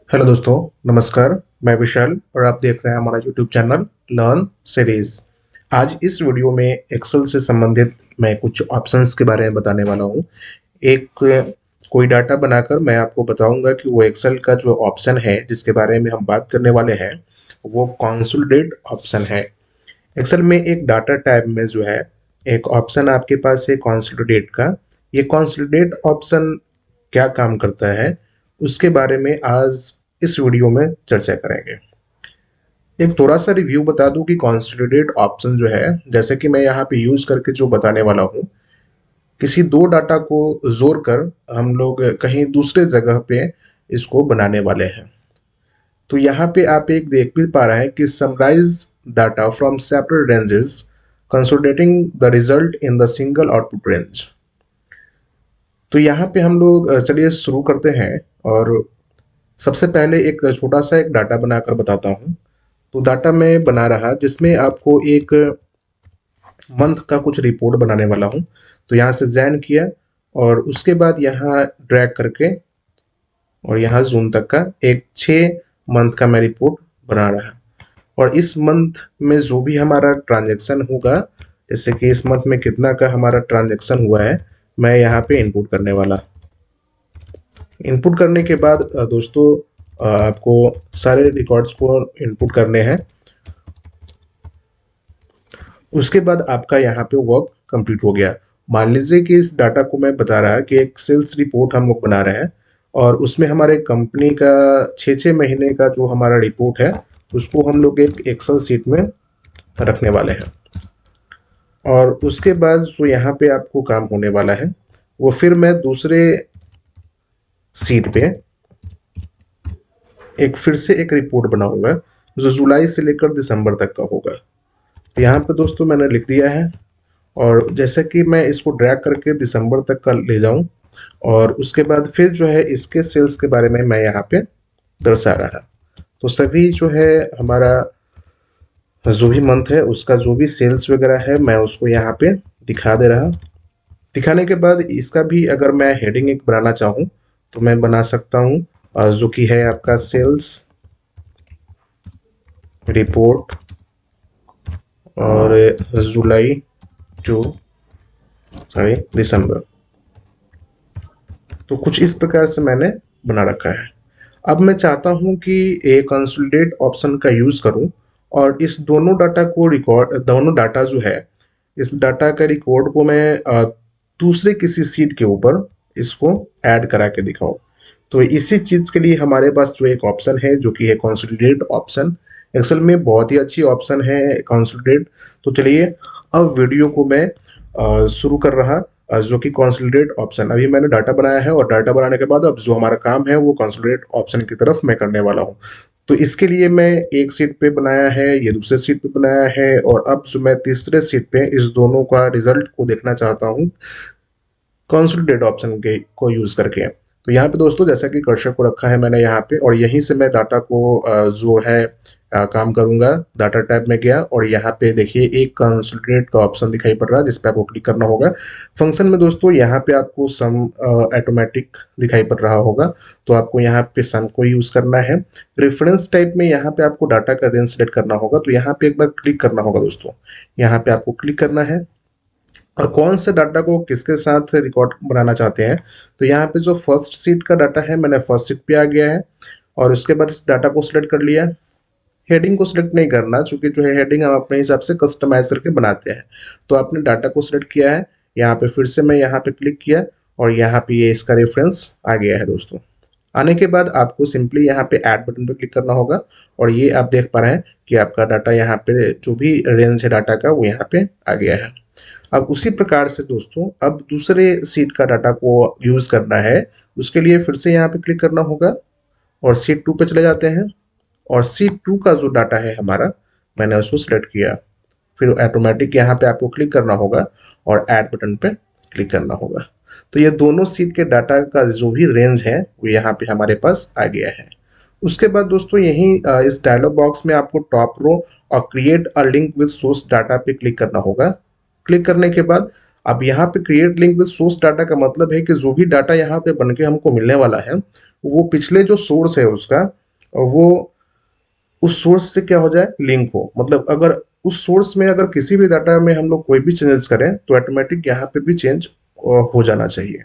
Hello दोस्तों, नमस्कार। मैं विशाल और आप देख रहे हैं हमारा यूट्यूब चैनल लर्न सीरीज। आज इस वीडियो में एक्सेल से संबंधित मैं कुछ ऑप्शंस के बारे में बताने वाला हूं। एक कोई डाटा बनाकर मैं आपको बताऊंगा कि वो एक्सेल का जो ऑप्शन है जिसके बारे में हम बात करने वाले हैं वो कंसोलिडेट ऑप्शन है। एक्सेल में एक डाटा टाइप में जो है एक ऑप्शन आपके पास है कंसोलिडेट का। ये कंसोलिडेट ऑप्शन क्या काम करता है उसके बारे में आज इस वीडियो में चर्चा करेंगे। एक थोड़ा सा रिव्यू बता दूं कि कंसोलिडेट ऑप्शन जो है, जैसे कि मैं यहाँ पे यूज करके जो बताने वाला हूँ, किसी दो डाटा को जोड़कर हम लोग कहीं दूसरे जगह पे इसको बनाने वाले हैं। तो यहाँ पे आप एक देख भी पा रहे हैं कि summarise data from separate ranges consolidating the result in the single output range. तो यहाँ पे हम लोग चलिए शुरू करते हैं और सबसे पहले एक छोटा सा एक डाटा बनाकर बताता हूँ। तो डाटा मैं बना रहा जिसमें आपको एक मंथ का कुछ रिपोर्ट बनाने वाला हूँ। तो यहाँ से जैन किया और उसके बाद यहाँ ड्रैग करके और यहाँ जून तक का एक 6 मंथ का मैं रिपोर्ट बना रहा। और इस मंथ में जो भी हमारा ट्रांजेक्शन होगा, जैसे कि इस मंथ में कितना का हमारा ट्रांजेक्शन हुआ है, मैं यहाँ पे इनपुट करने वाला। इनपुट करने के बाद दोस्तों आपको सारे रिकॉर्ड्स को इनपुट करने हैं। उसके बाद आपका यहाँ पे वर्क कंप्लीट हो गया। मान लीजिए कि इस डाटा को मैं बता रहा कि एक सेल्स रिपोर्ट हम लोग बना रहे हैं और उसमें हमारे कंपनी का 6 महीने का जो हमारा रिपोर्ट है उसको हम लोग एक एक्सेल सीट में रखने वाले हैं। और उसके बाद जो यहाँ पे आपको काम होने वाला है वो फिर मैं दूसरे सीट पे फिर से एक रिपोर्ट बनाऊंगा जो जुलाई से लेकर दिसंबर तक का होगा। तो यहाँ पे दोस्तों मैंने लिख दिया है और जैसे कि मैं इसको ड्रैग करके दिसंबर तक का ले जाऊं और उसके बाद फिर जो है इसके सेल्स के बारे में मैं यहाँ पे दर्शा रहा। तो सभी जो है हमारा जो भी मंथ है उसका जो भी सेल्स वगैरह है मैं उसको यहाँ पे दिखा दे रहा। दिखाने के बाद इसका भी अगर मैं हेडिंग एक बनाना चाहूँ तो मैं बना सकता हूँ, जो कि है आपका सेल्स रिपोर्ट और जुलाई टू दिसंबर। तो कुछ इस प्रकार से मैंने बना रखा है। अब मैं चाहता हूं कि एक कंसोलिडेट ऑप्शन का यूज करूं और इस दोनों डाटा जो है, इस डाटा का रिकॉर्ड को मैं दूसरे किसी सीट के ऊपर इसको ऐड करा के दिखाऊं। तो इसी चीज के लिए हमारे पास जो एक ऑप्शन है जो कि है कंसोलिडेट ऑप्शन। एक्सेल में बहुत ही अच्छी ऑप्शन है कंसोलिडेट। तो चलिए अब वीडियो को मैं शुरू कर रहा, जो कि कंसोलिडेट ऑप्शन। अभी मैंने डाटा बनाया है और डाटा बनाने के बाद अब जो हमारा काम है वो कंसोलिडेट ऑप्शन की तरफ मैं करने वाला हूँ। तो इसके लिए मैं एक सीट पे बनाया है, ये दूसरे सीट पे बनाया है और अब जो मैं तीसरे सीट पे इस दोनों का रिजल्ट को देखना चाहता हूँ कंसोलिडेट ऑप्शन के को यूज करके। तो यहाँ पे दोस्तों जैसा कि कर्सर को रखा है मैंने यहाँ पे और यहीं से मैं डाटा को जो है काम करूंगा। डाटा टैब में गया और यहाँ पे देखिए एक कंसोलिडेट का ऑप्शन दिखाई पड़ रहा है जिस पे आपको क्लिक करना होगा। फंक्शन में दोस्तों यहाँ पे आपको सम ऑटोमेटिक दिखाई पड़ रहा होगा, तो आपको यहाँ पे सम को यूज करना है। रेफरेंस टाइप में यहाँ पे आपको डाटा का रेंज सेलेक्ट करना होगा, तो यहाँ पे एक बार क्लिक करना होगा दोस्तों। यहाँ पे आपको क्लिक करना है और कौन से डाटा को किसके साथ रिकॉर्ड बनाना चाहते हैं। तो यहाँ पे जो फर्स्ट सीट का डाटा है मैंने फर्स्ट सीट पे आ गया है और उसके बाद इस डाटा को सिलेक्ट कर लिया। हेडिंग को सिलेक्ट नहीं करना, क्योंकि जो है हेडिंग हम अपने हिसाब से कस्टमाइज करके बनाते हैं। तो आपने डाटा को सिलेक्ट किया है, यहाँ पे फिर से मैं यहाँ पे क्लिक किया और यहाँ पे ये इसका रेफरेंस आ गया है दोस्तों। आने के बाद आपको सिंपली यहाँ पे ऐड बटन पे क्लिक करना होगा और ये आप देख पा रहे हैं कि आपका डाटा यहाँ पे जो भी रेंज है डाटा का वो यहाँ पे आ गया है। अब उसी प्रकार से दोस्तों अब दूसरे सीट का डाटा को यूज करना है, उसके लिए फिर से यहाँ पे क्लिक करना होगा और सीट 2 पे चले जाते हैं और सीट 2 का जो डाटा है हमारा मैंने उसको सिलेक्ट किया। फिर ऑटोमेटिक यहाँ पे आपको क्लिक करना होगा और ऐड बटन पे क्लिक करना होगा। तो ये दोनों सीट के डाटा का जो भी रेंज है वो यहाँ पे हमारे पास आ गया है। उसके बाद दोस्तों यही इस डायलॉग बॉक्स में आपको टॉप रो और create a link with source data पे क्लिक करना होगा। क्लिक करने के बाद अब यहाँ पे create link with source data का मतलब है कि जो भी डाटा यहाँ पे बन के हमको मिलने वाला है वो पिछले जो सोर्स है उसका, वो उस सोर्स से क्या हो जाए, लिंक हो। मतलब अगर उस सोर्स में अगर किसी भी डाटा में हम लोग कोई भी चेंजेस करें तो ऑटोमेटिक यहाँ पे भी चेंज हो जाना चाहिए।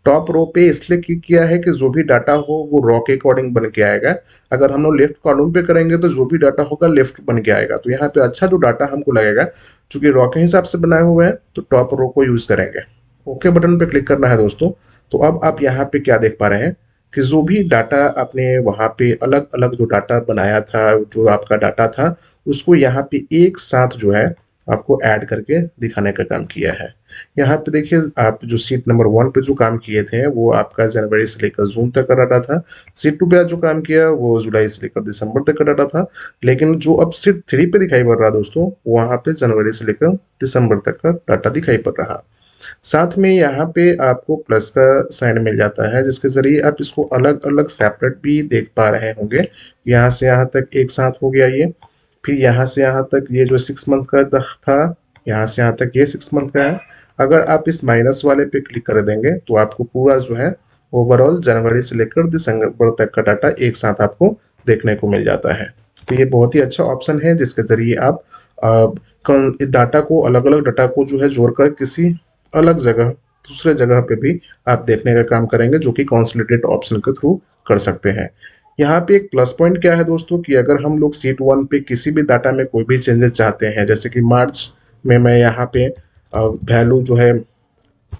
टॉप रो पे इसलिए किया है कि जो भी डाटा हो वो रॉ के अकॉर्डिंग बन के आएगा। अगर हम लोग लेफ्ट कॉलम पे करेंगे तो जो भी डाटा होगा लेफ्ट बन के आएगा। तो यहाँ पे अच्छा जो डाटा हमको लगेगा, चूंकि रॉ के हिसाब से बनाए हुए हैं, तो टॉप रो को यूज करेंगे। ओके बटन पे क्लिक करना है दोस्तों। तो अब आप यहाँ पे क्या देख पा रहे हैं कि जो भी डाटा आपने वहाँ पे अलग अलग जो डाटा बनाया था, जो आपका डाटा था, उसको यहाँ पे एक साथ जो है आपको ऐड करके दिखाने का काम किया है। यहाँ पे देखिए, आप जो सीट नंबर 1 पे जो काम किए थे वो आपका जनवरी से लेकर जून तक का डाटा था। सीट 2 पे जो काम किया वो जुलाई से लेकर दिसंबर तक का डाटा था। लेकिन जो अब सीट 3 पे दिखाई पड़ रहा दोस्तों, वहाँ पे जनवरी से लेकर दिसंबर तक का डाटा दिखाई पड़ रहा। साथ में यहाँ पे आपको प्लस का साइन मिल जाता है, जिसके जरिए आप इसको अलग अलग सेपरेट भी देख पा रहे होंगे। यहाँ से यहाँ तक एक साथ हो गया ये, फिर यहाँ से यहाँ तक ये जो 6 मंथ का था, यहाँ से यहाँ तक ये 6 मंथ का है। अगर आप इस माइनस वाले पे क्लिक कर देंगे तो आपको पूरा जो है ओवरऑल जनवरी से लेकर दिसंबर तक का डाटा एक साथ आपको देखने को मिल जाता है। तो ये बहुत ही अच्छा ऑप्शन है जिसके जरिए आप डाटा को, अलग अलग डाटा को जो है जोड़कर किसी अलग जगह, दूसरे जगह पे भी आप देखने का काम करेंगे, जो कि कंसोलिडेट ऑप्शन के थ्रू कर सकते हैं। यहाँ पे एक प्लस पॉइंट क्या है दोस्तों कि अगर हम लोग सीट 1 पे किसी भी डाटा में कोई भी चेंजेस चाहते हैं, जैसे कि मार्च में मैं यहाँ पे वैल्यू जो है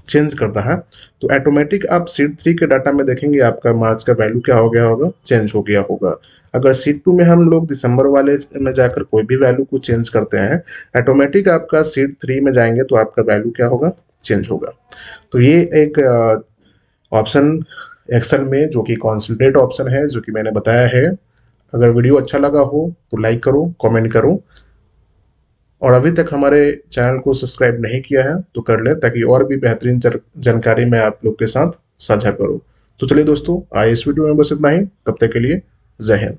चेंज कर रहा, तो ऑटोमेटिक आप सीट 3 के डाटा में देखेंगे आपका मार्च का वैल्यू क्या हो गया होगा, चेंज हो गया होगा। अगर सीट 2 में हम लोग दिसंबर वाले में जाकर कोई भी वैल्यू को चेंज करते हैं, ऑटोमेटिक आपका सीट 3 में जाएंगे तो आपका वैल्यू क्या होगा, चेंज होगा। तो ये एक ऑप्शन एक्सेल में जो कि कंसोलिडेट ऑप्शन है, जो कि मैंने बताया है। अगर वीडियो अच्छा लगा हो तो लाइक करो, कमेंट करो, और अभी तक हमारे चैनल को सब्सक्राइब नहीं किया है तो कर ले, ताकि और भी बेहतरीन जानकारी मैं आप लोग के साथ साझा करूं। तो चलिए दोस्तों, आज इस वीडियो में बस इतना ही। तब तक के लिए जय हिंद।